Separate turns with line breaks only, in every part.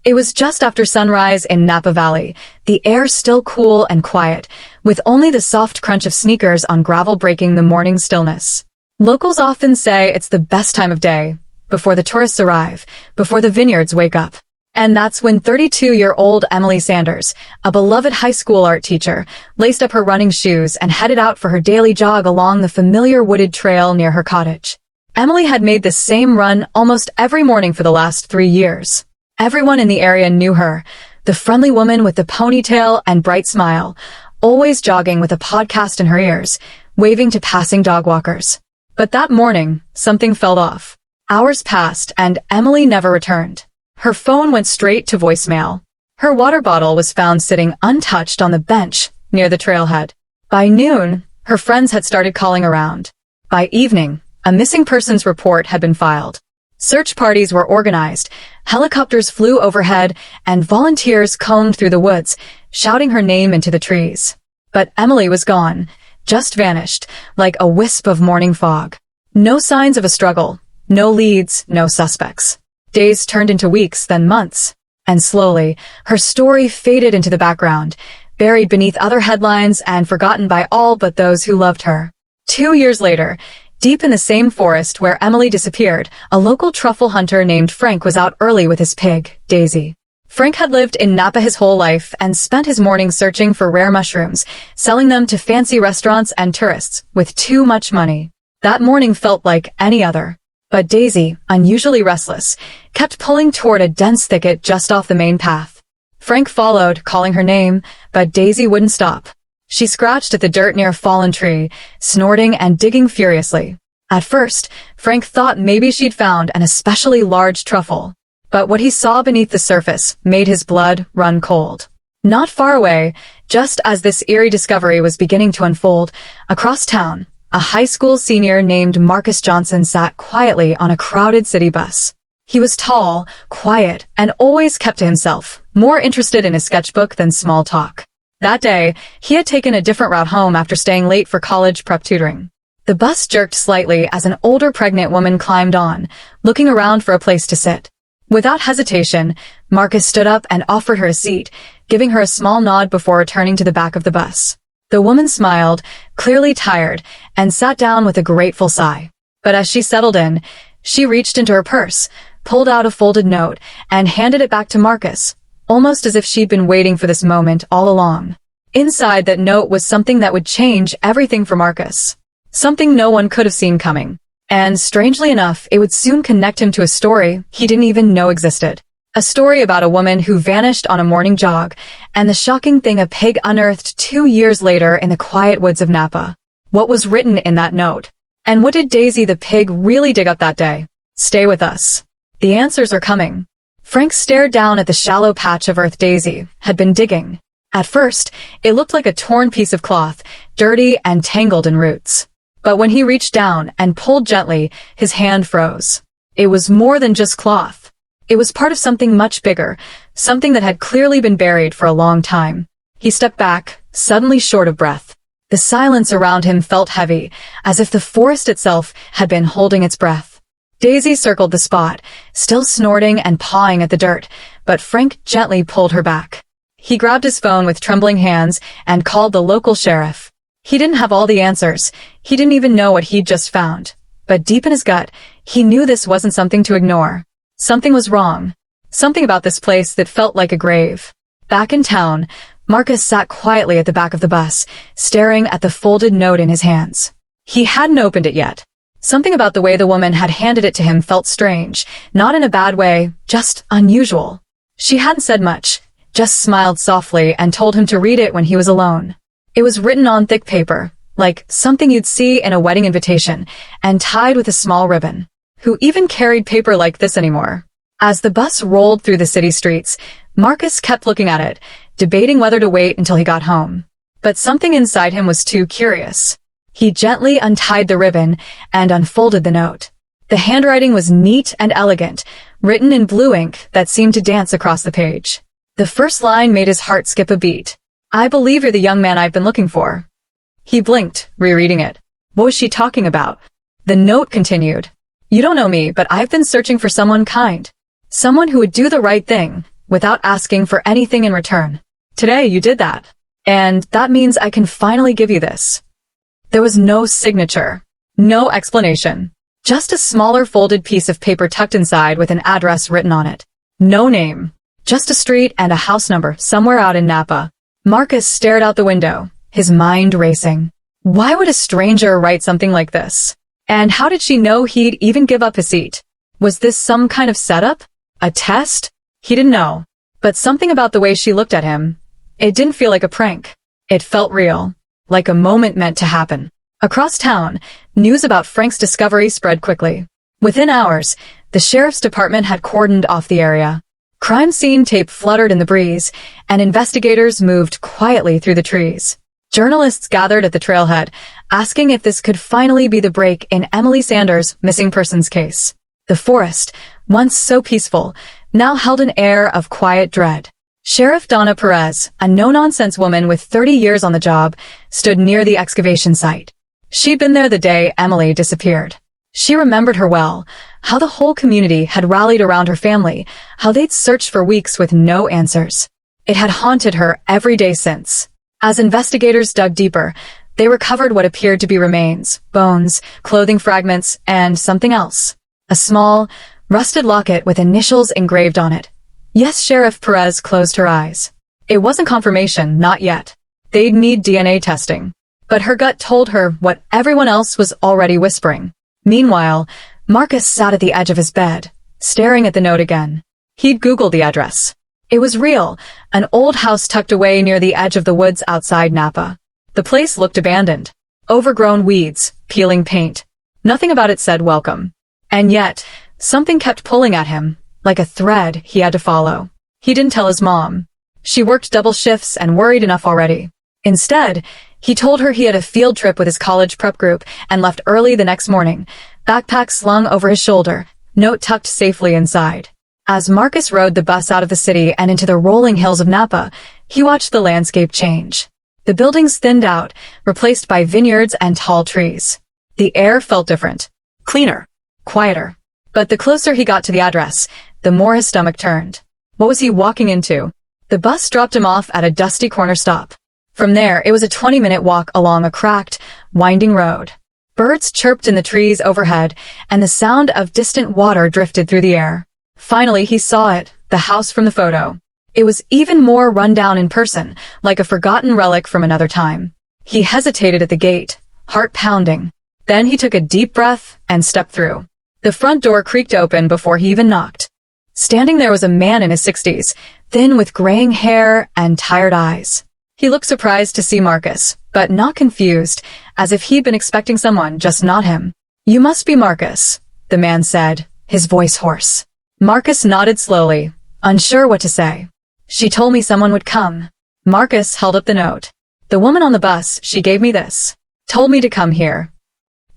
It was just after sunrise in Napa Valley, the air still cool and quiet, with only the soft crunch of sneakers on gravel breaking the morning stillness. Locals often say it's the best time of day, before the tourists arrive, before the vineyards wake up. And that's when 32-year-old Emily Sanders, a beloved high school art teacher, laced up her running shoes and headed out for her daily jog along the familiar wooded trail near her cottage. Emily had made the same run almost every morning for the last 3 years. Everyone in the area knew her, the friendly woman with the ponytail and bright smile, always jogging with a podcast in her ears, waving to passing dog walkers. But that morning, something fell off. Hours passed and Emily never returned. Her phone went straight to voicemail. Her water bottle was found sitting untouched on the bench near the trailhead. By noon, her friends had started calling around. By evening, a missing persons report had been filed. Search parties were organized, helicopters flew overhead, and volunteers combed through the woods, shouting her name into the trees. But Emily was gone, just vanished, like a wisp of morning fog. No signs of a struggle, no leads, no suspects. Days turned into weeks, then months. And slowly, her story faded into the background, buried beneath other headlines and forgotten by all but those who loved her. 2 years later, deep in the same forest where Emily disappeared, a local truffle hunter named Frank was out early with his pig, Daisy. Frank had lived in Napa his whole life and spent his mornings searching for rare mushrooms, selling them to fancy restaurants and tourists with too much money. That morning felt like any other. But Daisy, unusually restless, kept pulling toward a dense thicket just off the main path. Frank followed, calling her name, but Daisy wouldn't stop. She scratched at the dirt near a fallen tree, snorting and digging furiously. At first, Frank thought maybe she'd found an especially large truffle. But what he saw beneath the surface made his blood run cold. Not far away, just as this eerie discovery was beginning to unfold, across town, a high school senior named Marcus Johnson sat quietly on a crowded city bus. He was tall, quiet, and always kept to himself, more interested in his sketchbook than small talk. That day, he had taken a different route home after staying late for college prep tutoring. The bus jerked slightly as an older pregnant woman climbed on, looking around for a place to sit. Without hesitation, Marcus stood up and offered her a seat, giving her a small nod before returning to the back of the bus. The woman smiled, clearly tired, and sat down with a grateful sigh. But as she settled in, she reached into her purse, pulled out a folded note, and handed it back to Marcus, almost as if she'd been waiting for this moment all along. Inside that note was something that would change everything for Marcus. Something no one could have seen coming. And strangely enough, it would soon connect him to a story he didn't even know existed. A story about a woman who vanished on a morning jog, and the shocking thing a pig unearthed 2 years later in the quiet woods of Napa. What was written in that note? And what did Daisy the pig really dig up that day? Stay with us. The answers are coming. Frank stared down at the shallow patch of earth Daisy had been digging. At first, it looked like a torn piece of cloth, dirty and tangled in roots. But when he reached down and pulled gently, his hand froze. It was more than just cloth. It was part of something much bigger, something that had clearly been buried for a long time. He stepped back, suddenly short of breath. The silence around him felt heavy, as if the forest itself had been holding its breath. Daisy circled the spot, still snorting and pawing at the dirt, but Frank gently pulled her back. He grabbed his phone with trembling hands and called the local sheriff. He didn't have all the answers. He didn't even know what he'd just found. But deep in his gut, he knew this wasn't something to ignore. Something was wrong. Something about this place that felt like a grave. Back in town, Marcus sat quietly at the back of the bus, staring at the folded note in his hands. He hadn't opened it yet. Something about the way the woman had handed it to him felt strange, not in a bad way, just unusual. She hadn't said much, just smiled softly and told him to read it when he was alone. It was written on thick paper, like something you'd see in a wedding invitation, and tied with a small ribbon. Who even carried paper like this anymore? As the bus rolled through the city streets, Marcus kept looking at it, debating whether to wait until he got home. But something inside him was too curious. He gently untied the ribbon and unfolded the note. The handwriting was neat and elegant, written in blue ink that seemed to dance across the page. The first line made his heart skip a beat. "I believe you're the young man I've been looking for." He blinked, rereading it. What was she talking about? The note continued. "You don't know me, but I've been searching for someone kind. Someone who would do the right thing, without asking for anything in return. Today you did that. And that means I can finally give you this. There was no signature. No explanation. Just a smaller folded piece of paper tucked inside with an address written on it. No name. Just a street and a house number somewhere out in Napa. Marcus stared out the window, his mind racing. Why would a stranger write something like this? And how did she know he'd even give up his seat? Was this some kind of setup? A test? He didn't know. But something about the way she looked at him, it didn't feel like a prank. It felt real. Like a moment meant to happen. Across town, news about Frank's discovery spread quickly. Within hours, the sheriff's department had cordoned off the area. Crime scene tape fluttered in the breeze, and investigators moved quietly through the trees. Journalists gathered at the trailhead, asking if this could finally be the break in Emily Sanders' missing persons case. The forest, once so peaceful, now held an air of quiet dread. Sheriff Donna Perez, a no-nonsense woman with 30 years on the job, stood near the excavation site. She'd been there the day Emily disappeared. She remembered her well, how the whole community had rallied around her family, how they'd searched for weeks with no answers. It had haunted her every day since. As investigators dug deeper, they recovered what appeared to be remains, bones, clothing fragments, and something else. A small, rusted locket with initials engraved on it. Yes, Sheriff Perez closed her eyes. It wasn't confirmation, not yet. They'd need DNA testing. But her gut told her what everyone else was already whispering. Meanwhile, Marcus sat at the edge of his bed, staring at the note again. He'd Googled the address. It was real, an old house tucked away near the edge of the woods outside Napa. The place looked abandoned. Overgrown weeds, peeling paint. Nothing about it said welcome. And yet, something kept pulling at him, like a thread he had to follow. He didn't tell his mom. She worked double shifts and worried enough already. Instead, he told her he had a field trip with his college prep group and left early the next morning, backpack slung over his shoulder, note tucked safely inside. As Marcus rode the bus out of the city and into the rolling hills of Napa, he watched the landscape change. The buildings thinned out, replaced by vineyards and tall trees. The air felt different. Cleaner. Quieter. But the closer he got to the address, the more his stomach turned. What was he walking into? The bus dropped him off at a dusty corner stop. From there, it was a 20-minute walk along a cracked, winding road. Birds chirped in the trees overhead, and the sound of distant water drifted through the air. Finally, he saw it, the house from the photo. It was even more run down in person, like a forgotten relic from another time. He hesitated at the gate, heart pounding. Then he took a deep breath and stepped through. The front door creaked open before he even knocked. Standing there was a man in his 60s, thin with graying hair and tired eyes. He looked surprised to see Marcus, but not confused, as if he'd been expecting someone, just not him. "You must be Marcus," the man said, his voice hoarse. Marcus nodded slowly, unsure what to say. "She told me someone would come." Marcus held up the note. "The woman on the bus, she gave me this. Told me to come here."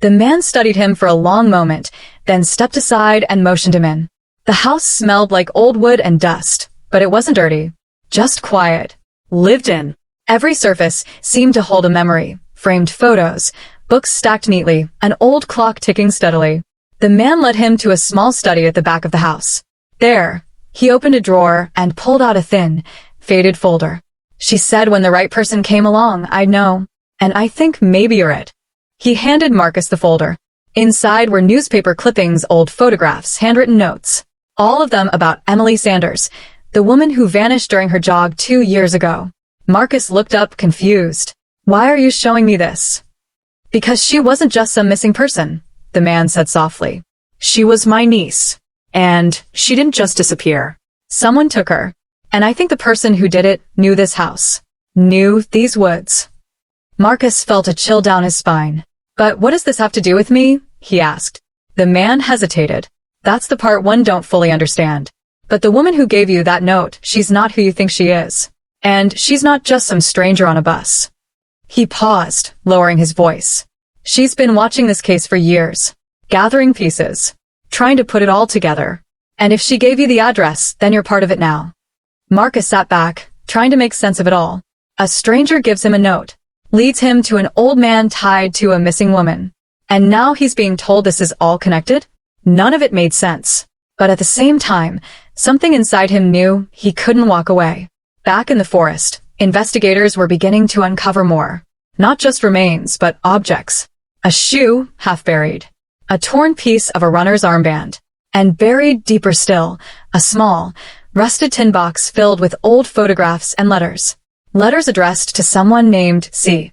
The man studied him for a long moment, then stepped aside and motioned him in. The house smelled like old wood and dust, but it wasn't dirty. Just quiet. Lived in. Every surface seemed to hold a memory. Framed photos, books stacked neatly, an old clock ticking steadily. The man led him to a small study at the back of the house. There, he opened a drawer and pulled out a thin, faded folder. "She said when the right person came along, I'd know. And I think maybe you're it." He handed Marcus the folder. Inside were newspaper clippings, old photographs, handwritten notes. All of them about Emily Sanders, the woman who vanished during her jog 2 years ago. Marcus looked up, confused. "Why are you showing me this?" "Because she wasn't just some missing person," the man said softly. "She was my niece. And she didn't just disappear. Someone took her. And I think the person who did it knew this house. Knew these woods." Marcus felt a chill down his spine. "But what does this have to do with me?" he asked. The man hesitated. "That's the part one don't fully understand. But the woman who gave you that note, she's not who you think she is. And she's not just some stranger on a bus." He paused, lowering his voice. "She's been watching this case for years. Gathering pieces. Trying to put it all together. And if she gave you the address, then you're part of it now." Marcus sat back, trying to make sense of it all. A stranger gives him a note. Leads him to an old man tied to a missing woman. And now he's being told this is all connected? None of it made sense. But at the same time, something inside him knew he couldn't walk away. Back in the forest, investigators were beginning to uncover more. Not just remains, but objects. A shoe, half buried. A torn piece of a runner's armband. And buried deeper still, a small, rusted tin box filled with old photographs and letters. Letters addressed to someone named C.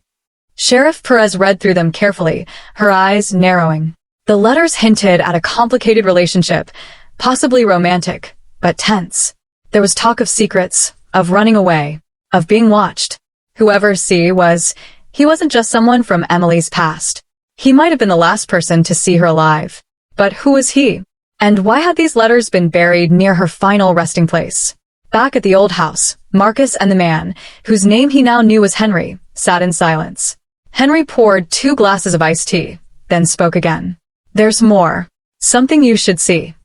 Sheriff Perez read through them carefully, her eyes narrowing. The letters hinted at a complicated relationship, possibly romantic, but tense. There was talk of secrets, of running away, of being watched. Whoever C was, he wasn't just someone from Emily's past. He might have been the last person to see her alive. But who was he? And why had these letters been buried near her final resting place? Back at the old house, Marcus and the man, whose name he now knew was Henry, sat in silence. Henry poured 2 glasses of iced tea, then spoke again. "There's more. Something you should see."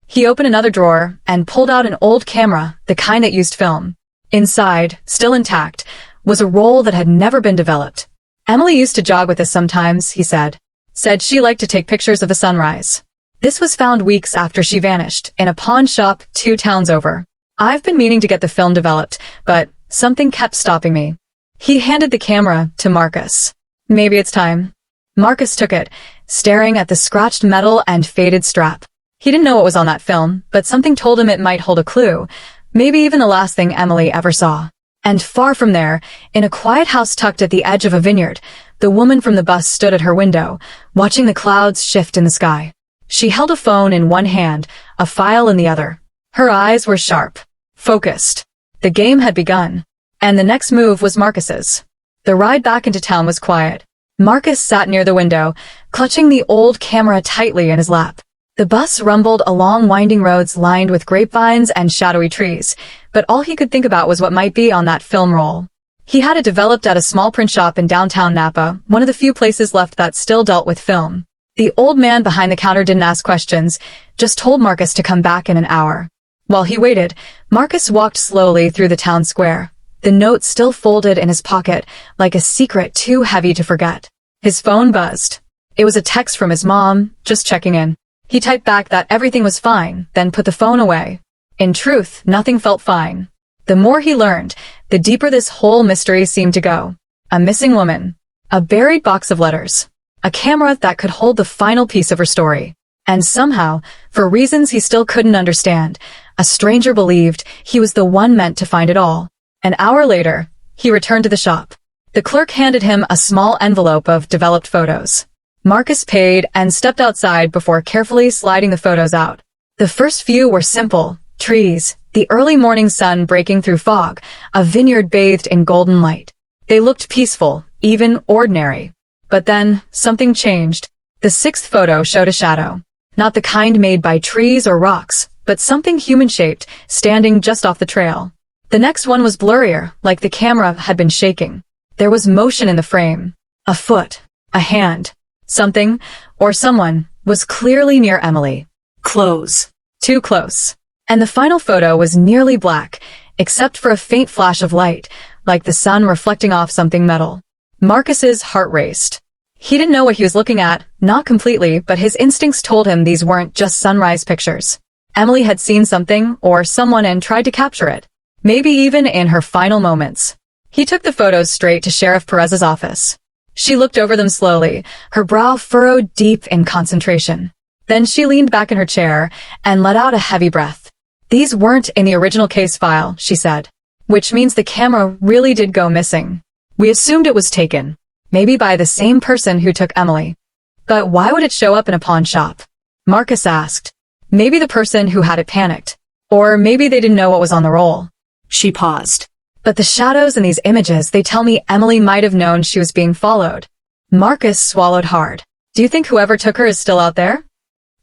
He opened another drawer and pulled out an old camera, the kind that used film. Inside, still intact, was a roll that had never been developed. "Emily used to jog with us sometimes," he said. "Said she liked to take pictures of the sunrise." This was found weeks after she vanished, in a pawn shop 2 towns over. "I've been meaning to get the film developed, but something kept stopping me." He handed the camera to Marcus. "Maybe it's time." Marcus took it, staring at the scratched metal and faded strap. He didn't know what was on that film, but something told him it might hold a clue, maybe even the last thing Emily ever saw. And far from there, in a quiet house tucked at the edge of a vineyard, the woman from the bus stood at her window, watching the clouds shift in the sky. She held a phone in one hand, a file in the other. Her eyes were sharp, focused. The game had begun. And the next move was Marcus's. The ride back into town was quiet. Marcus sat near the window, clutching the old camera tightly in his lap. The bus rumbled along winding roads lined with grapevines and shadowy trees, but all he could think about was what might be on that film roll. He had it developed at a small print shop in downtown Napa, one of the few places left that still dealt with film. The old man behind the counter didn't ask questions, just told Marcus to come back in an hour. While he waited, Marcus walked slowly through the town square, the note still folded in his pocket, like a secret too heavy to forget. His phone buzzed. It was a text from his mom, just checking in. He typed back that everything was fine, then put the phone away. In truth, nothing felt fine. The more he learned, the deeper this whole mystery seemed to go. A missing woman. A buried box of letters. A camera that could hold the final piece of her story. And somehow, for reasons he still couldn't understand, a stranger believed he was the one meant to find it all. An hour later, he returned to the shop. The clerk handed him a small envelope of developed photos. Marcus paid and stepped outside before carefully sliding the photos out. The first few were simple: trees, the early morning sun breaking through fog, a vineyard bathed in golden light. They looked peaceful, even ordinary. But then, something changed. The 6th photo showed a shadow. Not the kind made by trees or rocks, but something human-shaped, standing just off the trail. The next one was blurrier, like the camera had been shaking. There was motion in the frame. A foot, a hand. Something, or someone, was clearly near Emily. Close. Too close. And the final photo was nearly black, except for a faint flash of light, like the sun reflecting off something metal. Marcus's heart raced. He didn't know what he was looking at, not completely, but his instincts told him these weren't just sunrise pictures. Emily had seen something, or someone, and tried to capture it. Maybe even in her final moments. He took the photos straight to Sheriff Perez's office. She looked over them slowly, her brow furrowed deep in concentration. Then she leaned back in her chair and let out a heavy breath. "These weren't in the original case file," she said. "Which means the camera really did go missing. We assumed it was taken. Maybe by the same person who took Emily. But why would it show up in a pawn shop?" Marcus asked. Maybe the person who had it panicked. Or maybe they didn't know what was on the roll. She paused. "But the shadows in these images, they tell me Emily might have known she was being followed." Marcus swallowed hard. "Do you think whoever took her is still out there?"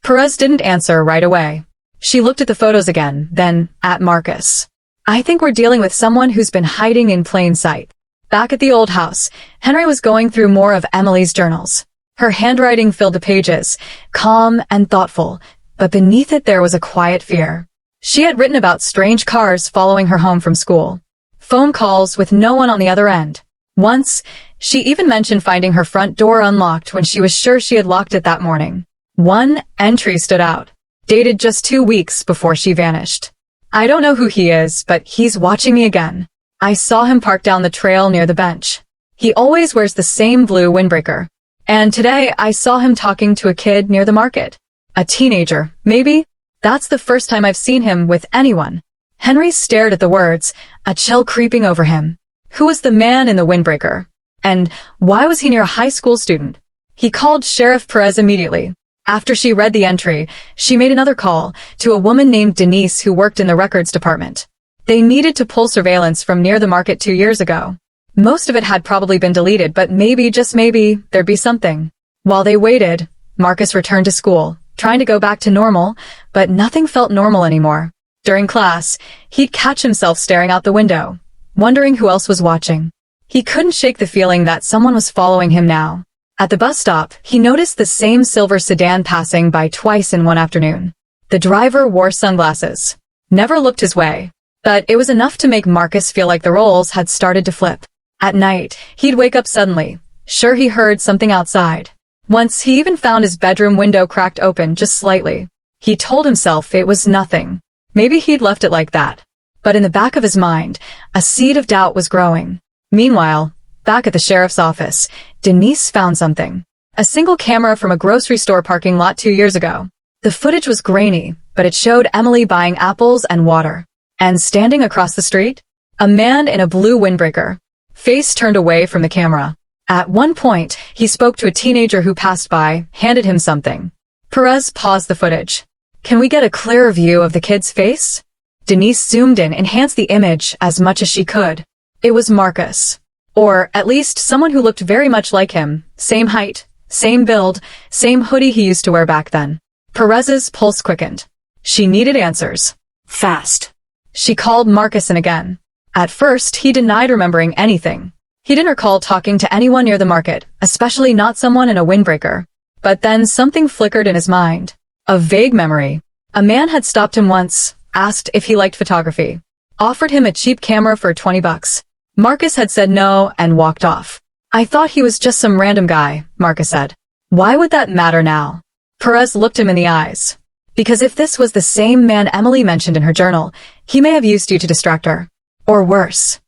Perez didn't answer right away. She looked at the photos again, then at Marcus. "I think we're dealing with someone who's been hiding in plain sight." Back at the old house, Henry was going through more of Emily's journals. Her handwriting filled the pages, calm and thoughtful, but beneath it there was a quiet fear. She had written about strange cars following her home from school. Phone calls with no one on the other end. Once, she even mentioned finding her front door unlocked when she was sure she had locked it that morning. One entry stood out, dated just 2 weeks before she vanished. I don't know who he is, but he's watching me again. I saw him parked down the trail near the bench. He always wears the same blue windbreaker. And today I saw him talking to a kid near the market. A teenager, maybe? That's the first time I've seen him with anyone. Henry stared at the words, a chill creeping over him. Who was the man in the windbreaker? And why was he near a high school student? He called Sheriff Perez immediately. After she read the entry, she made another call to a woman named Denise who worked in the records department. They needed to pull surveillance from near the market 2 years ago. Most of it had probably been deleted, but maybe, just maybe, there'd be something. While they waited, Marcus returned to school, trying to go back to normal, but nothing felt normal anymore. During class, he'd catch himself staring out the window, wondering who else was watching. He couldn't shake the feeling that someone was following him now. At the bus stop, he noticed the same silver sedan passing by twice in one afternoon. The driver wore sunglasses. Never looked his way. But it was enough to make Marcus feel like the roles had started to flip. At night, he'd wake up suddenly, sure he heard something outside. Once he even found his bedroom window cracked open just slightly. He told himself it was nothing. Maybe he'd left it like that. But in the back of his mind, a seed of doubt was growing. Meanwhile, back at the sheriff's office, Denise found something. A single camera from a grocery store parking lot 2 years ago. The footage was grainy, but it showed Emily buying apples and water. And standing across the street, a man in a blue windbreaker, face turned away from the camera. At one point, he spoke to a teenager who passed by, handed him something. Perez paused the footage. Can we get a clearer view of the kid's face? Denise zoomed in, enhanced the image as much as she could. It was Marcus. Or, at least, someone who looked very much like him. Same height, same build, same hoodie he used to wear back then. Perez's pulse quickened. She needed answers. Fast. She called Marcus in again. At first, he denied remembering anything. He didn't recall talking to anyone near the market, especially not someone in a windbreaker. But then something flickered in his mind. A vague memory. A man had stopped him once, asked if he liked photography. Offered him a cheap camera for $20. Marcus had said no and walked off. I thought he was just some random guy, Marcus said. Why would that matter now? Perez looked him in the eyes. Because if this was the same man Emily mentioned in her journal, he may have used you to distract her. Or worse.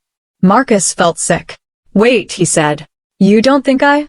Marcus felt sick. Wait, he said. You don't think I?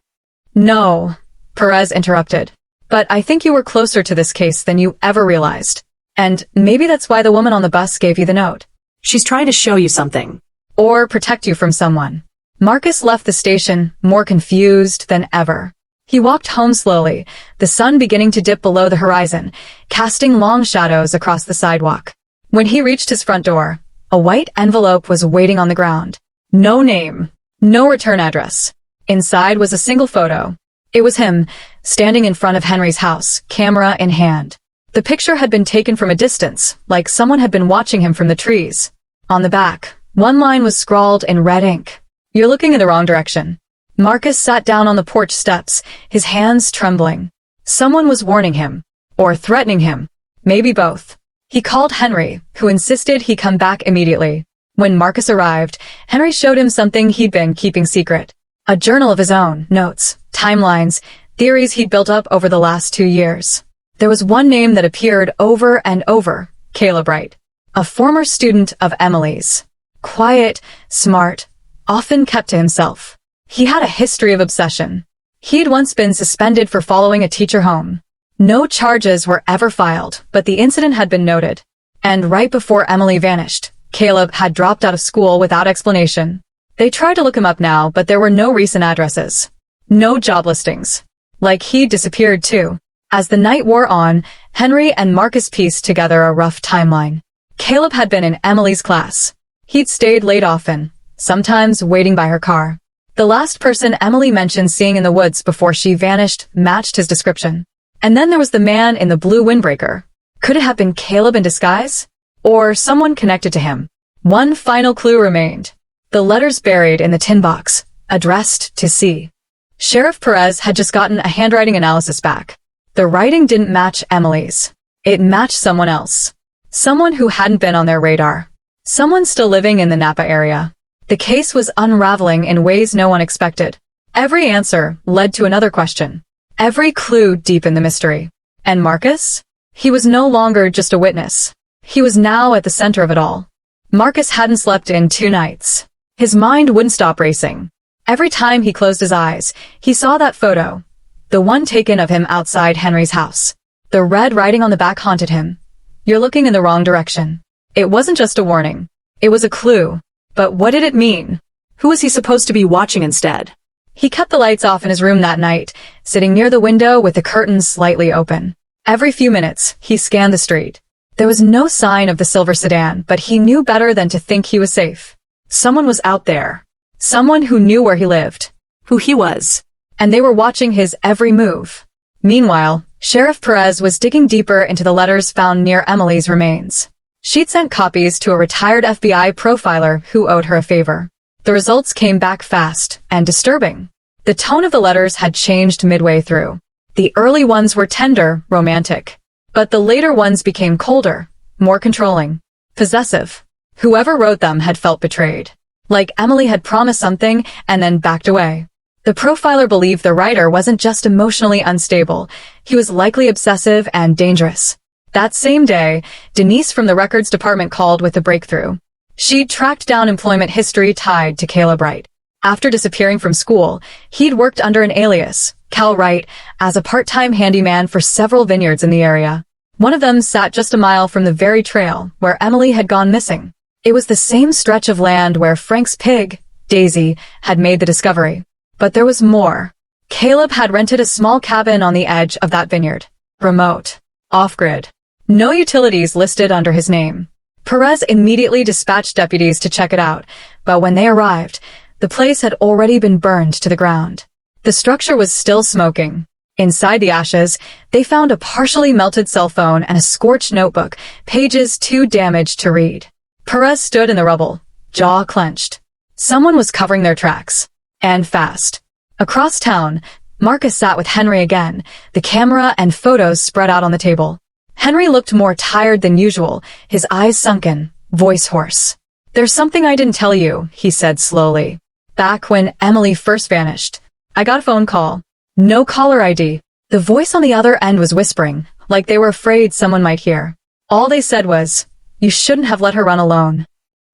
No, Perez interrupted. But I think you were closer to this case than you ever realized. And maybe that's why the woman on the bus gave you the note.
She's trying to show you something.
Or protect you from someone. Marcus left the station, more confused than ever. He walked home slowly, the sun beginning to dip below the horizon, casting long shadows across the sidewalk. When he reached his front door, a white envelope was waiting on the ground. No name. No return address. Inside was a single photo. It was him, standing in front of Henry's house, camera in hand. The picture had been taken from a distance, like someone had been watching him from the trees. On the back, one line was scrawled in red ink. You're looking in the wrong direction. Marcus sat down on the porch steps, his hands trembling. Someone was warning him. Or threatening him. Maybe both. He called Henry, who insisted he come back immediately. When Marcus arrived, Henry showed him something he'd been keeping secret. A journal of his own, notes, timelines, theories he'd built up over the last 2 years. There was one name that appeared over and over, Caleb Wright. A former student of Emily's. Quiet, smart, often kept to himself. He had a history of obsession. He'd once been suspended for following a teacher home. No charges were ever filed, but the incident had been noted. And right before Emily vanished, Caleb had dropped out of school without explanation. They tried to look him up now, but there were no recent addresses. No job listings. Like he'd disappeared too. As the night wore on, Henry and Marcus pieced together a rough timeline. Caleb had been in Emily's class. He'd stayed late often, sometimes waiting by her car. The last person Emily mentioned seeing in the woods before she vanished matched his description. And then there was the man in the blue windbreaker. Could it have been Caleb in disguise? Or someone connected to him? One final clue remained. The letters buried in the tin box, addressed to C. Sheriff Perez had just gotten a handwriting analysis back. The writing didn't match Emily's. It matched someone else. Someone who hadn't been on their radar. Someone still living in the Napa area. The case was unraveling in ways no one expected. Every answer led to another question. Every clue deepened the mystery. And Marcus? He was no longer just a witness. He was now at the center of it all. Marcus hadn't slept in 2 nights. His mind wouldn't stop racing. Every time he closed his eyes, he saw that photo. The one taken of him outside Henry's house. The red writing on the back haunted him. You're looking in the wrong direction. It wasn't just a warning. It was a clue. But what did it mean?
Who was he supposed to be watching instead?
He kept the lights off in his room that night, sitting near the window with the curtains slightly open. Every few minutes, he scanned the street. There was no sign of the silver sedan, but he knew better than to think he was safe. Someone was out there. Someone who knew where he lived.
Who he was.
And they were watching his every move. Meanwhile, Sheriff Perez was digging deeper into the letters found near Emily's remains. She'd sent copies to a retired FBI profiler who owed her a favor. The results came back fast and disturbing. The tone of the letters had changed midway through. The early ones were tender, romantic. But the later ones became colder, more controlling, possessive. Whoever wrote them had felt betrayed. Like Emily had promised something and then backed away. The profiler believed the writer wasn't just emotionally unstable, he was likely obsessive and dangerous. That same day, Denise from the records department called with a breakthrough. She'd tracked down employment history tied to Caleb Wright. After disappearing from school, he'd worked under an alias, Cal Wright, as a part-time handyman for several vineyards in the area. One of them sat just a mile from the very trail where Emily had gone missing. It was the same stretch of land where Frank's pig, Daisy, had made the discovery. But there was more. Caleb had rented a small cabin on the edge of that vineyard. Remote. Off-grid. No utilities listed under his name. Perez immediately dispatched deputies to check it out, but when they arrived, the place had already been burned to the ground. The structure was still smoking. Inside the ashes, they found a partially melted cell phone and a scorched notebook, pages too damaged to read. Perez stood in the rubble, jaw clenched. Someone was covering their tracks. And fast. Across town, Marcus sat with Henry again, the camera and photos spread out on the table. Henry looked more tired than usual, his eyes sunken, voice hoarse. There's something I didn't tell you, he said slowly. Back when Emily first vanished, I got a phone call. No caller ID. The voice on the other end was whispering, like they were afraid someone might hear. All they said was, you shouldn't have let her run alone.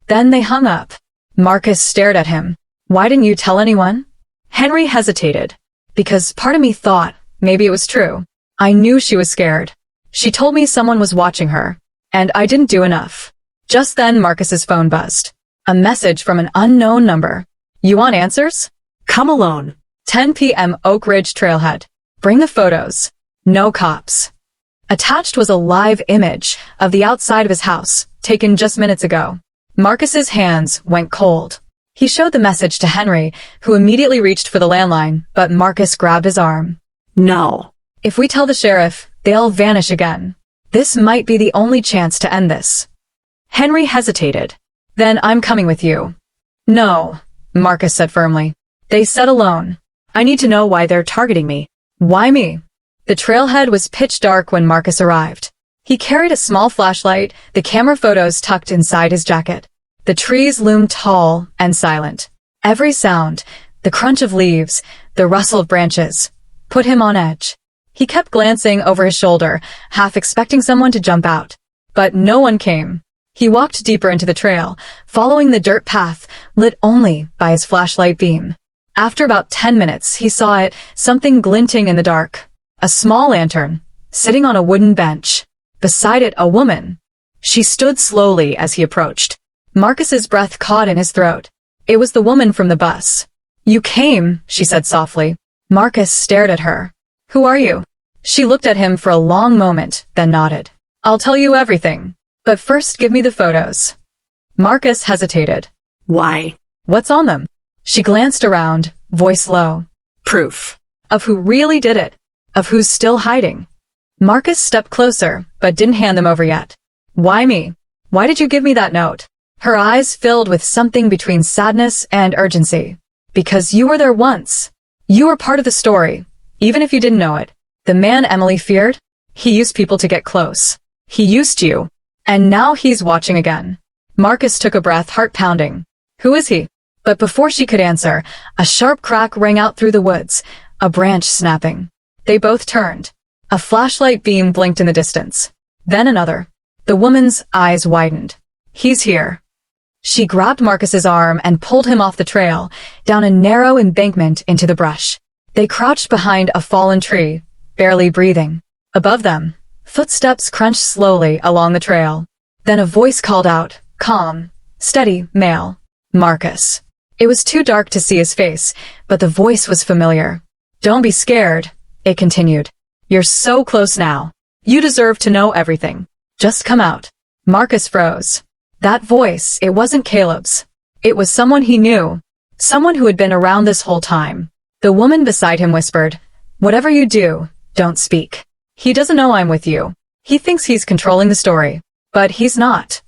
Then they hung up. Marcus stared at him. Why didn't you tell anyone? Henry hesitated. Because part of me thought, maybe it was true. I knew she was scared. She told me someone was watching her. And I didn't do enough. Just then Marcus's phone buzzed. A message from an unknown number. You want answers?
Come alone.
10 p.m. Oak Ridge Trailhead. Bring the photos. No cops. Attached was a live image of the outside of his house, taken just minutes ago. Marcus's hands went cold. He showed the message to Henry, who immediately reached for the landline, but Marcus grabbed his arm.
No.
If we tell the sheriff, they'll vanish again. This might be the only chance to end this. Henry hesitated. Then I'm coming with you. No, Marcus said firmly. They said alone.
I need to know why they're targeting me.
Why me? The trailhead was pitch dark when Marcus arrived. He carried a small flashlight, the camera photos tucked inside his jacket. The trees loomed tall and silent. Every sound, the crunch of leaves, the rustle of branches, put him on edge. He kept glancing over his shoulder, half expecting someone to jump out. But no one came. He walked deeper into the trail, following the dirt path, lit only by his flashlight beam. After about 10 minutes, he saw it, something glinting in the dark. A small lantern, sitting on a wooden bench. Beside it, a woman. She stood slowly as he approached. Marcus's breath caught in his throat. It was the woman from the bus. You came, she said softly. Marcus stared at her. Who are you? She looked at him for a long moment, then nodded. I'll tell you everything. But first give me the photos. Marcus hesitated.
Why?
What's on them? She glanced around, voice low.
Proof.
Of who really did it. Of who's still hiding. Marcus stepped closer, but didn't hand them over yet. Why me? Why did you give me that note? Her eyes filled with something between sadness and urgency. Because you were there once. You were part of the story, even if you didn't know it. The man Emily feared? He used people to get close. He used you. And now he's watching again. Marcus took a breath, heart pounding. Who is he? But before she could answer, a sharp crack rang out through the woods, a branch snapping. They both turned. A flashlight beam blinked in the distance. Then another. The woman's eyes widened. He's here. She grabbed Marcus's arm and pulled him off the trail, down a narrow embankment into the brush. They crouched behind a fallen tree, barely breathing. Above them, footsteps crunched slowly along the trail. Then a voice called out, calm, steady, male. Marcus. It was too dark to see his face, but the voice was familiar. Don't be scared, it continued. You're so close now. You deserve to know everything. Just come out. Marcus froze. That voice, it wasn't Caleb's. It was someone he knew. Someone who had been around this whole time. The woman beside him whispered, whatever you do, don't speak. He doesn't know I'm with you. He thinks he's controlling the story. But he's not.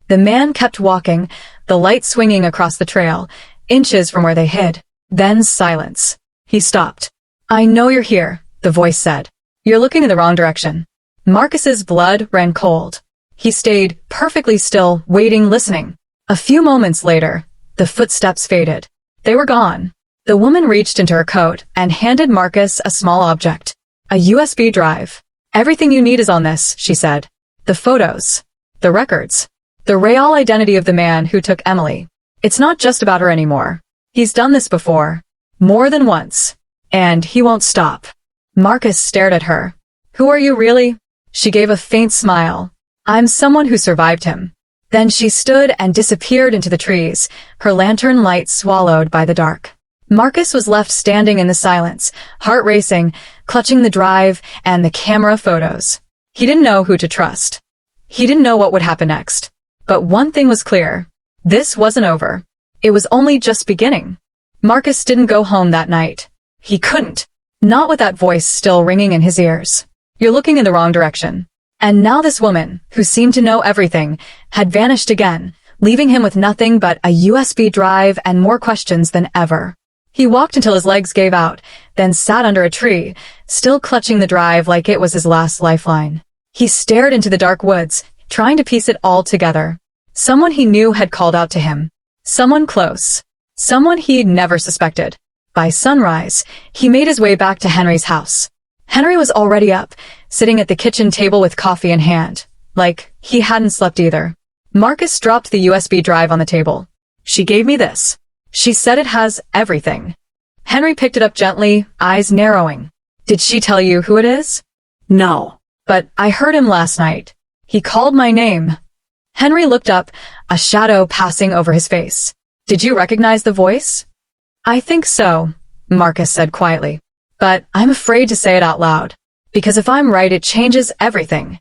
The man kept walking, the light swinging across the trail, inches from where they hid. Then silence. He stopped. I know you're here, the voice said. You're looking in the wrong direction. Marcus's blood ran cold. He stayed perfectly still, waiting, listening. A few moments later, the footsteps faded. They were gone. The woman reached into her coat and handed Marcus a small object. A USB drive. Everything you need is on this, she said. The photos. The records. The real identity of the man who took Emily. It's not just about her anymore. He's done this before. More than once. And he won't stop. Marcus stared at her. Who are you really? She gave a faint smile. I'm someone who survived him. Then she stood and disappeared into the trees, her lantern light swallowed by the dark. Marcus was left standing in the silence, heart racing, clutching the drive and the camera photos. He didn't know who to trust. He didn't know what would happen next. But one thing was clear. This wasn't over. It was only just beginning. Marcus didn't go home that night. He couldn't. Not with that voice still ringing in his ears. You're looking in the wrong direction. And now this woman, who seemed to know everything, had vanished again, leaving him with nothing but a USB drive and more questions than ever. He walked until his legs gave out, then sat under a tree, still clutching the drive like it was his last lifeline. He stared into the dark woods, trying to piece it all together. Someone he knew had called out to him. Someone close. Someone he'd never suspected. By sunrise, he made his way back to Henry's house. Henry was already up, sitting at the kitchen table with coffee in hand, like he hadn't slept either. Marcus dropped the USB drive on the table. She gave me this. She said it has everything. Henry picked it up gently, eyes narrowing. Did she tell you who it is?
No.
But I heard him last night. He called my name. Henry looked up, a shadow passing over his face. Did you recognize the voice? I think so, Marcus said quietly. But I'm afraid to say it out loud. Because if I'm right, it changes everything.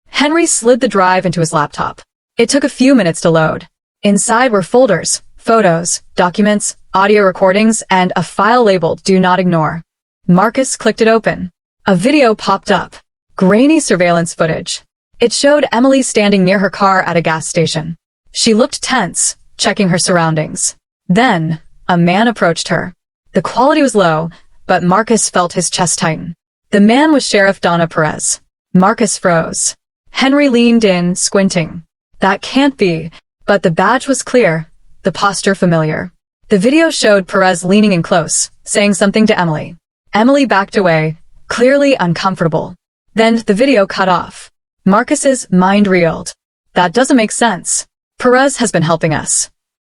Henry slid the drive into his laptop. It took a few minutes to load. Inside were folders, photos, documents, audio recordings, and a file labeled Do Not Ignore. Marcus clicked it open. A video popped up. Grainy surveillance footage. It showed Emily standing near her car at a gas station. She looked tense, checking her surroundings. Then, a man approached her. The quality was low, but Marcus felt his chest tighten. The man was Sheriff Donna Perez. Marcus froze. Henry leaned in, squinting. That can't be, but the badge was clear, the posture familiar. The video showed Perez leaning in close, saying something to Emily. Emily backed away, clearly uncomfortable. Then the video cut off. Marcus's mind reeled. That doesn't make sense. Perez has been helping us.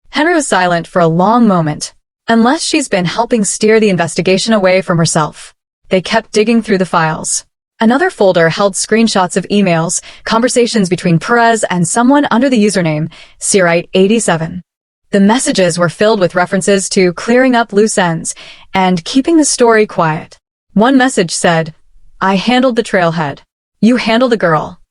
Henry was silent for a long moment. Unless she's been helping steer the investigation away from herself. They kept digging through the files. Another folder held screenshots of emails, conversations between Perez and someone under the username Searite87. The messages were filled with references to clearing up loose ends and keeping the story quiet. One message said, I handled the trailhead. You handle the girl.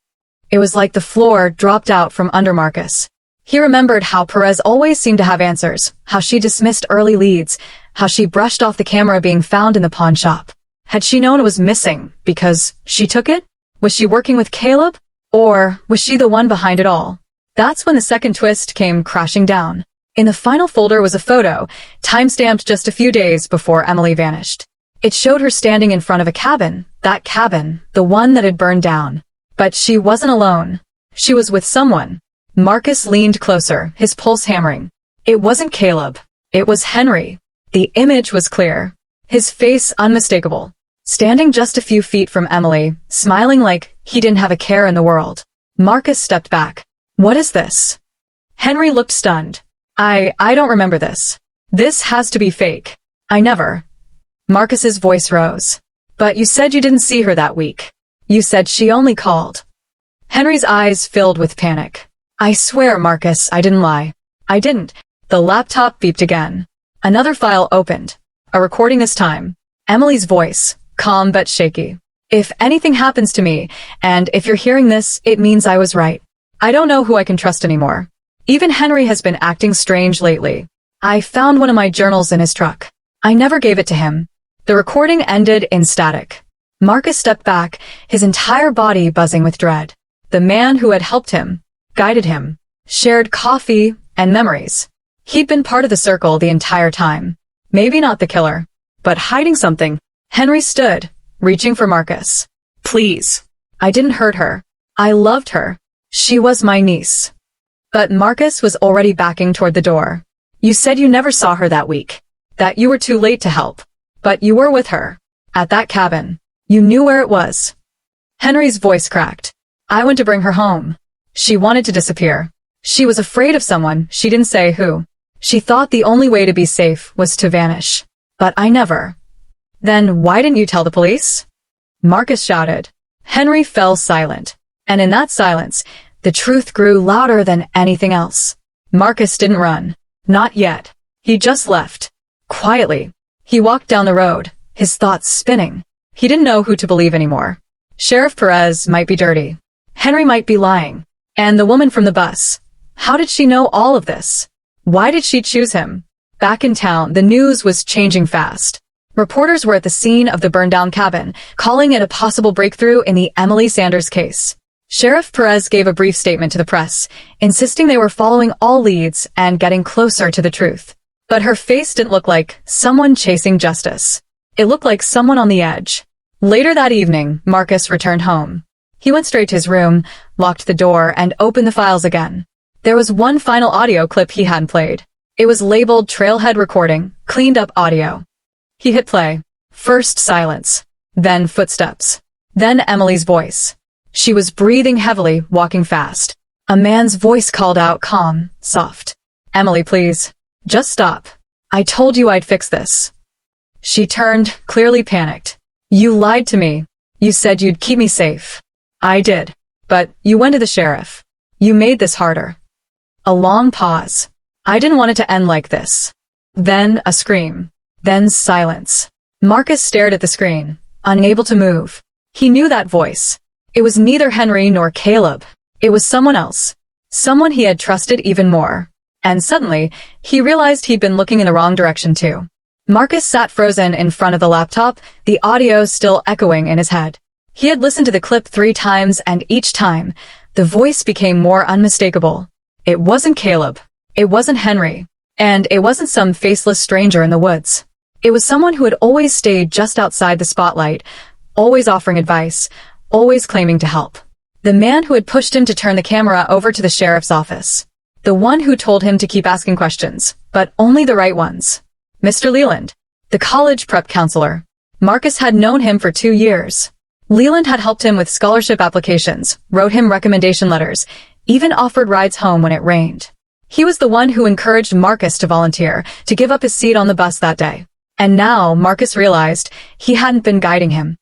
It was like the floor dropped out from under Marcus. He remembered how Perez always seemed to have answers, how she dismissed early leads, how she brushed off the camera being found in the pawn shop. Had she known it was missing because she took it? Was she working with Caleb? Or was she the one behind it all? That's when the second twist came crashing down. In the final folder was a photo, time-stamped just a few days before Emily vanished. It showed her standing in front of a cabin, that cabin, the one that had burned down. But she wasn't alone. She was with someone. Marcus leaned closer, his pulse hammering. It wasn't Caleb. It was Henry. The image was clear. His face unmistakable. Standing just a few feet from Emily, smiling like he didn't have a care in the world. Marcus stepped back. What is this? Henry looked stunned. I don't remember this. This has to be fake. I never. Marcus's voice rose. But you said you didn't see her that week. You said she only called. Henry's eyes filled with panic. I swear, Marcus, I didn't lie. I didn't. The laptop beeped again. Another file opened. A recording this time. Emily's voice, calm but shaky. If anything happens to me, and if you're hearing this, it means I was right. I don't know who I can trust anymore. Even Henry has been acting strange lately. I found one of my journals in his truck. I never gave it to him. The recording ended in static. Marcus stepped back, his entire body buzzing with dread. The man who had helped him, guided him, shared coffee and memories. He'd been part of the circle the entire time. Maybe not the killer, but hiding something. Henry stood, reaching for Marcus.
Please.
I didn't hurt her. I loved her. She was my niece. But Marcus was already backing toward the door. You said you never saw her that week. That you were too late to help. But you were with her. At that cabin. You knew where it was. Henry's voice cracked. I went to bring her home. She wanted to disappear. She was afraid of someone, she didn't say who. She thought the only way to be safe was to vanish. But I never. Then why didn't you tell the police? Marcus shouted. Henry fell silent. And in that silence, the truth grew louder than anything else. Marcus didn't run. Not yet. He just left. Quietly. He walked down the road, his thoughts spinning. He didn't know who to believe anymore. Sheriff Perez might be dirty. Henry might be lying. And the woman from the bus. How did she know all of this? Why did she choose him? Back in town, the news was changing fast. Reporters were at the scene of the burned-down cabin, calling it a possible breakthrough in the Emily Sanders case. Sheriff Perez gave a brief statement to the press, insisting they were following all leads and getting closer to the truth. But her face didn't look like someone chasing justice. It looked like someone on the edge. Later that evening, Marcus returned home. He went straight to his room, locked the door, and opened the files again. There was one final audio clip he hadn't played. It was labeled Trailhead Recording, Cleaned Up Audio. He hit play. First silence. Then footsteps. Then Emily's voice. She was breathing heavily, walking fast. A man's voice called out, calm, soft. Emily, please. Just stop. I told you I'd fix this. She turned, clearly panicked. You lied to me. You said you'd keep me safe. I did. But you went to the sheriff. You made this harder. A long pause. I didn't want it to end like this. Then a scream. Then silence. Marcus stared at the screen, unable to move. He knew that voice. It was neither Henry nor Caleb. It was someone else. Someone he had trusted even more. And suddenly, he realized he'd been looking in the wrong direction too. Marcus sat frozen in front of the laptop, the audio still echoing in his head. He had listened to the clip 3 times, and each time, the voice became more unmistakable. It wasn't Caleb. It wasn't Henry. And it wasn't some faceless stranger in the woods. It was someone who had always stayed just outside the spotlight, always offering advice, always claiming to help. The man who had pushed him to turn the camera over to the sheriff's office. The one who told him to keep asking questions, but only the right ones. Mr. Leland, the college prep counselor. Marcus had known him for 2 years. Leland had helped him with scholarship applications, wrote him recommendation letters, even offered rides home when it rained. He was the one who encouraged Marcus to volunteer, to give up his seat on the bus that day. And now Marcus realized he hadn't been guiding him.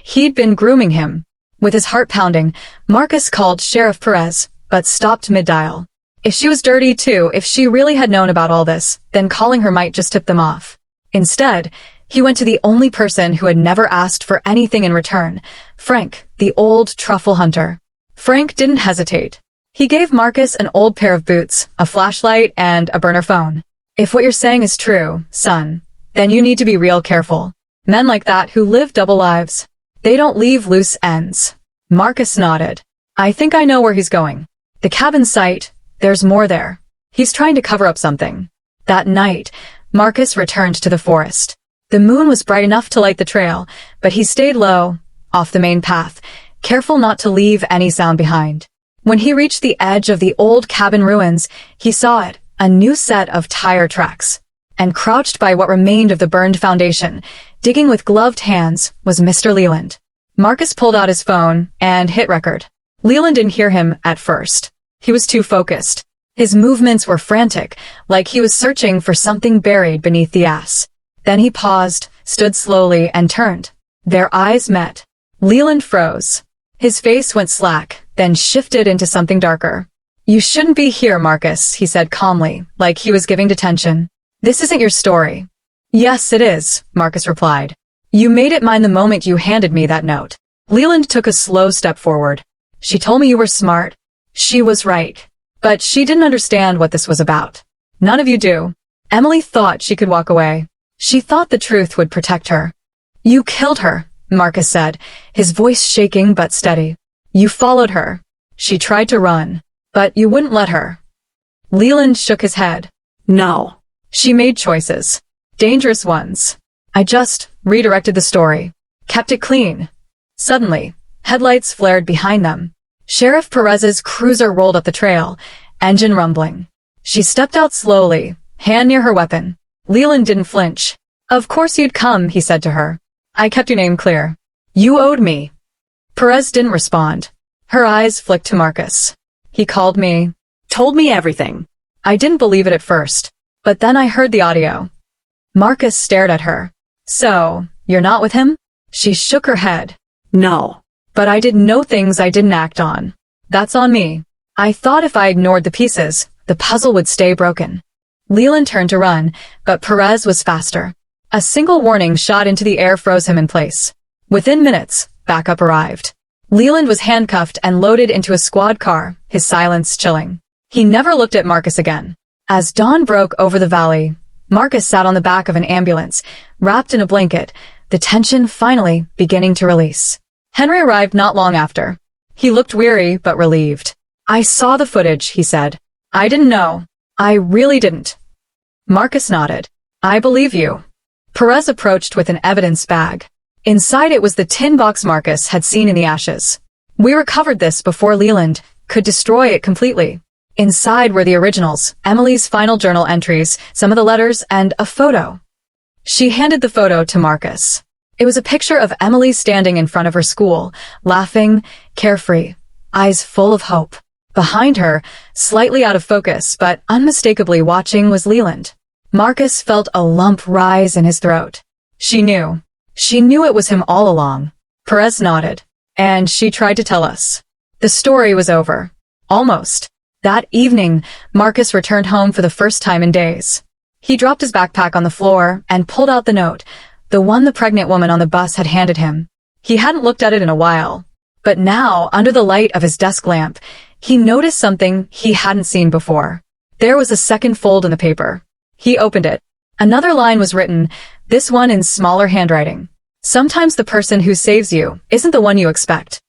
He'd been grooming him. With his heart pounding, Marcus called Sheriff Perez, but stopped mid-dial. If she was dirty too, if she really had known about all this, then calling her might just tip them off. Instead, he went to the only person who had never asked for anything in return, Frank, the old truffle hunter. Frank didn't hesitate. He gave Marcus an old pair of boots, a flashlight, and a burner phone. If what you're saying is true, son, then you need to be real careful. Men like that who live double lives, they don't leave loose ends. Marcus nodded. I think I know where he's going. The cabin site, there's more there. He's trying to cover up something. That night, Marcus returned to the forest. The moon was bright enough to light the trail, but he stayed low, off the main path, careful not to leave any sound behind. When he reached the edge of the old cabin ruins, he saw it, a new set of tire tracks. And crouched by what remained of the burned foundation, digging with gloved hands, was Mr. Leland. Marcus pulled out his phone and hit record. Leland didn't hear him at first. He was too focused. His movements were frantic, like he was searching for something buried beneath the ass. Then he paused, stood slowly, and turned. Their eyes met. Leland froze. His face went slack, then shifted into something darker. "You shouldn't be here, Marcus," he said calmly, like he was giving detention. "This isn't your story." "Yes, it is," Marcus replied. "You made it mine the moment you handed me that note." Leland took a slow step forward. "She told me you were smart." She was right. But she didn't understand what this was about. None of you do. Emily thought she could walk away. She thought the truth would protect her. "You killed her," Marcus said, his voice shaking but steady. "You followed her. She tried to run, but you wouldn't let her." Leland shook his head.
No.
"She made choices. Dangerous ones. I just redirected the story. Kept it clean." Suddenly, headlights flared behind them. Sheriff Perez's cruiser rolled up the trail, engine rumbling. She stepped out slowly, hand near her weapon. Leland didn't flinch. "Of course you'd come," he said to her. "I kept your name clear. You owed me." Perez didn't respond. Her eyes flicked to Marcus. "He called me,
Told me everything.
I didn't believe it at first, but then I heard the audio." Marcus stared at her. "So, you're not with him?" She shook her head.
No.
"But I did know things I didn't act on. That's on me. I thought if I ignored the pieces, the puzzle would stay broken." Leland turned to run, but Perez was faster. A single warning shot into the air froze him in place. Within minutes, backup arrived. Leland was handcuffed and loaded into a squad car, his silence chilling. He never looked at Marcus again. As dawn broke over the valley, Marcus sat on the back of an ambulance, wrapped in a blanket, the tension finally beginning to release. Henry arrived not long after. He looked weary but relieved. "I saw the footage," he said. "I didn't know. I really didn't." Marcus nodded. "I believe you." Perez approached with an evidence bag. Inside it was the tin box Marcus had seen in the ashes. "We recovered this before Leland could destroy it completely." Inside were the originals, Emily's final journal entries, some of the letters, and a photo. She handed the photo to Marcus. It was a picture of Emily standing in front of her school, laughing, carefree, eyes full of hope. Behind her, slightly out of focus but unmistakably watching, was Leland. Marcus felt a lump rise in his throat. She knew. She knew it was him all along. Perez nodded. "And she tried to tell us." The story was over. Almost. That evening, Marcus returned home for the first time in days. He dropped his backpack on the floor and pulled out the note, the one the pregnant woman on the bus had handed him. He hadn't looked at it in a while. But now, under the light of his desk lamp, he noticed something he hadn't seen before. There was a second fold in the paper. He opened it. Another line was written, this one in smaller handwriting. "Sometimes the person who saves you isn't the one you expect."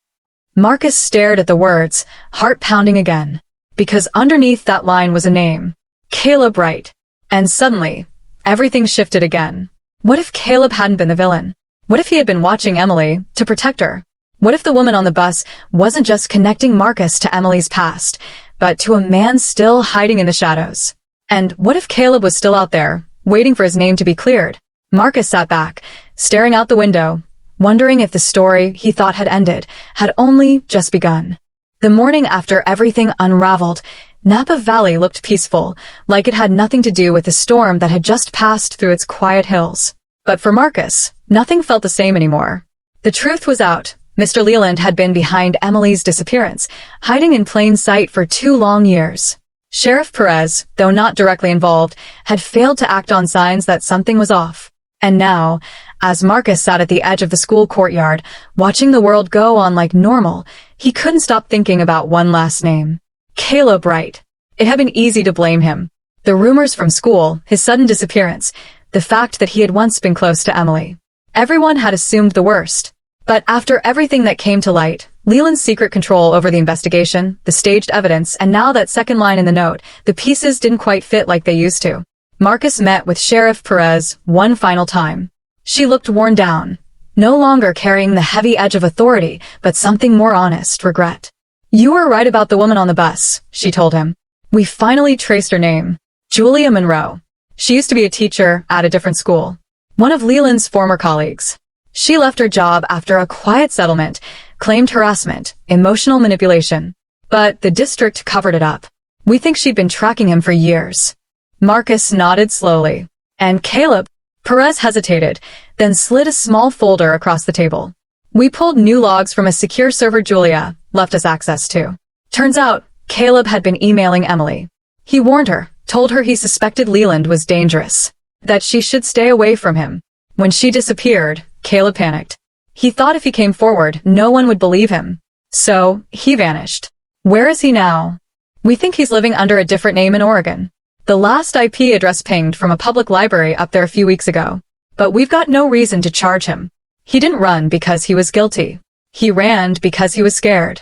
Marcus stared at the words, heart pounding again. Because underneath that line was a name. Caleb Wright. And suddenly, everything shifted again. What if Caleb hadn't been the villain? What if he had been watching Emily to protect her? What if the woman on the bus wasn't just connecting Marcus to Emily's past, but to a man still hiding in the shadows? And what if Caleb was still out there, waiting for his name to be cleared? Marcus sat back, staring out the window, wondering if the story he thought had ended had only just begun. The morning after everything unraveled, Napa Valley looked peaceful, like it had nothing to do with the storm that had just passed through its quiet hills. But for Marcus, nothing felt the same anymore. The truth was out. Mr. Leland had been behind Emily's disappearance, hiding in plain sight for 2 long years. Sheriff Perez, though not directly involved, had failed to act on signs that something was off. And now, as Marcus sat at the edge of the school courtyard, watching the world go on like normal, he couldn't stop thinking about one last name. Caleb Wright. It had been easy to blame him. The rumors from school, his sudden disappearance, the fact that he had once been close to Emily. Everyone had assumed the worst. But after everything that came to light, Leland's secret control over the investigation, the staged evidence, and now that second line in the note, the pieces didn't quite fit like they used to. Marcus met with Sheriff Perez one final time. She looked worn down, no longer carrying the heavy edge of authority, but something more honest, regret. "You were right about the woman on the bus," she told him. "We finally traced her name. Julia Monroe. She used to be a teacher at a different school. One of Leland's former colleagues. She left her job after a quiet settlement, claimed harassment, emotional manipulation. But the district covered it up. We think she'd been tracking him for years. Marcus nodded slowly. And Caleb? Perez hesitated, then slid a small folder across the table. We pulled new logs from a secure server Julia left us access to. Turns out, Caleb had been emailing Emily. He warned her, told her he suspected Leland was dangerous, that she should stay away from him. When she disappeared, Caleb panicked. He thought if he came forward, no one would believe him. So, he vanished. Where is he now? We think he's living under a different name in Oregon. The last IP address pinged from a public library up there a few weeks ago. But we've got no reason to charge him. He didn't run because he was guilty. He ran because he was scared.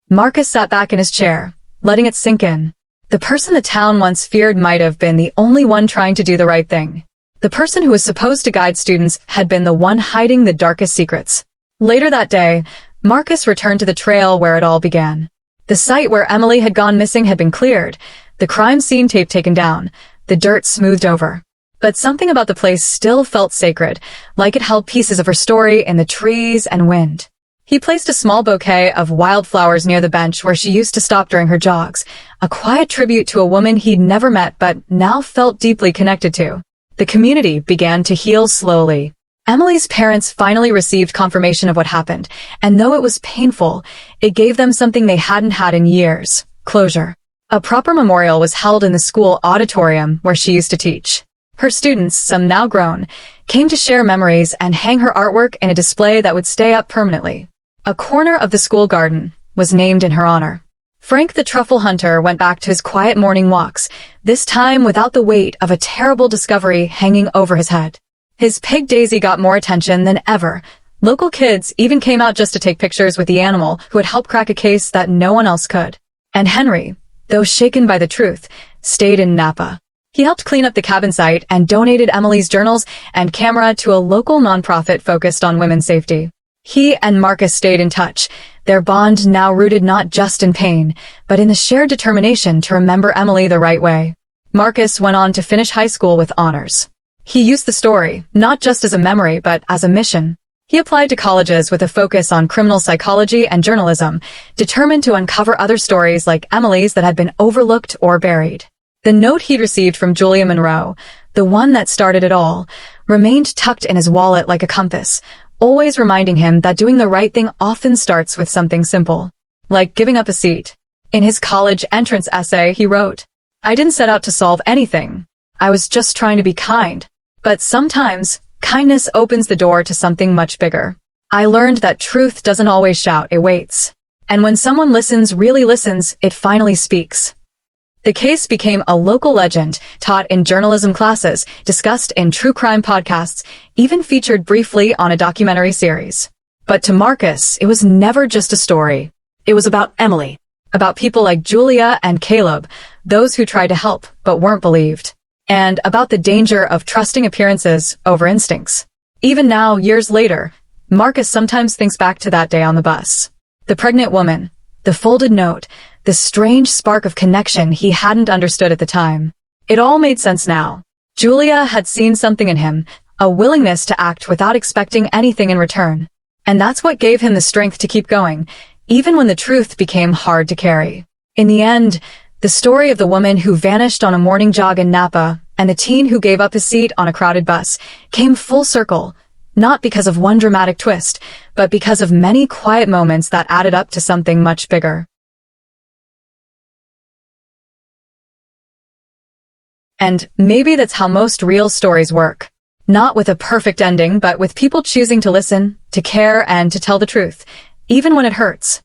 Marcus sat back in his chair, letting it sink in. The person the town once feared might have been the only one trying to do the right thing. The person who was supposed to guide students had been the one hiding the darkest secrets. Later that day, Marcus returned to the trail where it all began. The site where Emily had gone missing had been cleared, the crime scene tape taken down, the dirt smoothed over. But something about the place still felt sacred, like it held pieces of her story in the trees and wind. He placed a small bouquet of wildflowers near the bench where she used to stop during her jogs, a quiet tribute to a woman he'd never met but now felt deeply connected to. The community began to heal slowly. Emily's parents finally received confirmation of what happened, and though it was painful, it gave them something they hadn't had in years: closure. A proper memorial was held in the school auditorium where she used to teach. Her students, some now grown, came to share memories and hang her artwork in a display that would stay up permanently. A corner of the school garden was named in her honor. Frank the Truffle hunter went back to his quiet morning walks, this time without the weight of a terrible discovery hanging over his head. His pig Daisy got more attention than ever. Local kids even came out just to take pictures with the animal who had helped crack a case that no one else could. And Henry, though shaken by the truth, stayed in Napa. He helped clean up the cabin site and donated Emily's journals and camera to a local nonprofit focused on women's safety. He and Marcus stayed in touch, their bond now rooted not just in pain, but in the shared determination to remember Emily the right way. Marcus went on to finish high school with honors. He used the story, not just as a memory, but as a mission. He applied to colleges with a focus on criminal psychology and journalism, determined to uncover other stories like Emily's that had been overlooked or buried. The note he'd received from Julia Monroe, the one that started it all, remained tucked in his wallet like a compass, always reminding him that doing the right thing often starts with something simple, like giving up a seat. In his college entrance essay, he wrote, "I didn't set out to solve anything. I was just trying to be kind. But sometimes, kindness opens the door to something much bigger. I learned that truth doesn't always shout, it waits. And when someone listens, really listens, it finally speaks." The case became a local legend, taught in journalism classes, discussed in true crime podcasts, even featured briefly on a documentary series. But to Marcus, it was never just a story.
It was about Emily.
About people like Julia and Caleb, those who tried to help but weren't believed. And about the danger of trusting appearances over instincts. Even now, years later, Marcus sometimes thinks back to that day on the bus. The pregnant woman, the folded note, the strange spark of connection he hadn't understood at the time. It all made sense now. Julia had seen something in him, a willingness to act without expecting anything in return. And that's what gave him the strength to keep going, even when the truth became hard to carry. In the end, the story of the woman who vanished on a morning jog in Napa and the teen who gave up his seat on a crowded bus came full circle, not because of one dramatic twist, but because of many quiet moments that added up to something much bigger. And maybe that's how most real stories work. Not with a perfect ending, but with people choosing to listen, to care, and to tell the truth, even when it hurts.